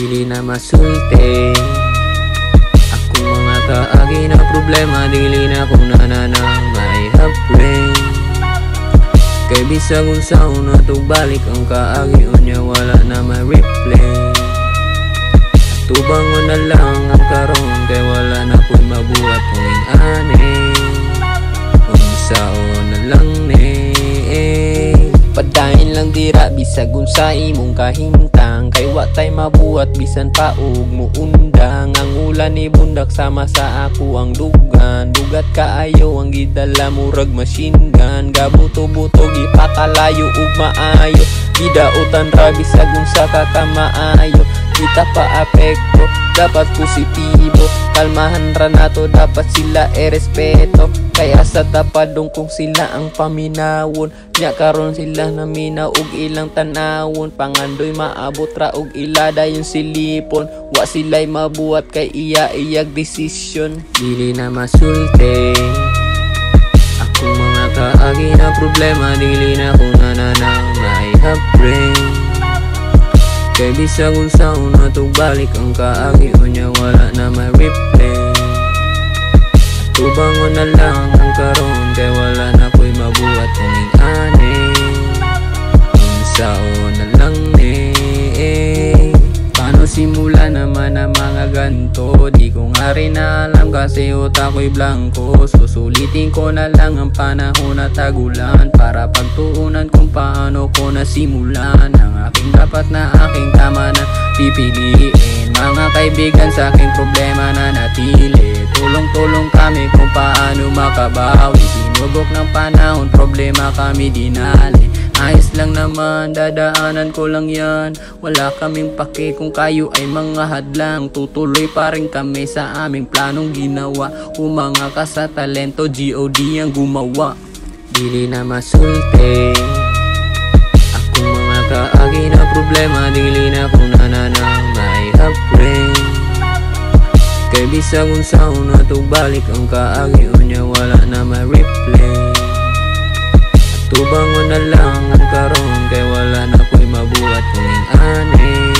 dili na masulti. Akong mga kaagi na problema, dili na kung nanana may hapren. Kay bisag unsa una tugbalik ang kaagi unya wala na may replay. Tubangon na lang ang karon kay wala na ko'y mabuhat kung ani. Unsaon na lang ni padayon lang dira bisag unsa imong kahimtang. Kay wa tay mabuhat bisan pa og muundang. Ang ulan ni bundak sama sa ako ang dugan. Dugat kaayo ang gidala murag machine gun. Gabuto-buto gipakalayo ug maayo. Gidautan ra bisag unsa ka kamaayo. Kita pa apekto, dapat positibo. Kalmahan ra nato, dapat sila respeto. Kaya sa tapadong kung sila ang paminawon. Nya karon sila naminaw og ilang tanawon. Pangandoy maabot ra og ilada yung silipon. Wa sila'y mabuhat kay iya-iyag desisyon. Dili na masulti. Akong mga kaagi na problema, dili na kung nanana may hapren. Kay bisag unsa una tugbalik ang kaagi unya wala na may replay. Tubangon na lang ang karon kay wala na ko'y mabuhat kung ani. Unsaon na lang ni paano simula naman ang mga ganto. Di ko nga rin alam kasi utak ko'y blanco. Susulitin ko na lang ang panahon na tagulan para pagtuunan kung paano ko nasimulan. Ang aking dapat na aking tama na pipiliin. Mga kaibigan sa aking problema na natili. Tulong-tulong kami kung paano makabawi. Sinubok ng panahon, problema kami dinali. Ayos lang naman, dadaanan ko lang yan. Wala kaming pake kung kayo ay mga hadlang. Tutuloy pa rin kami sa aming planong ginawa. Umanga ka sa talento, G.O.D ang gumawa. Dili na masulti. Akong mga kaagi na problema, dili na kung nanana may hapren. Kay bisag unsa una tugbalik ang kaagi unya wala na may replay. Tubangon na lang ang karon kay wala na ko'y mabuhat kung ani.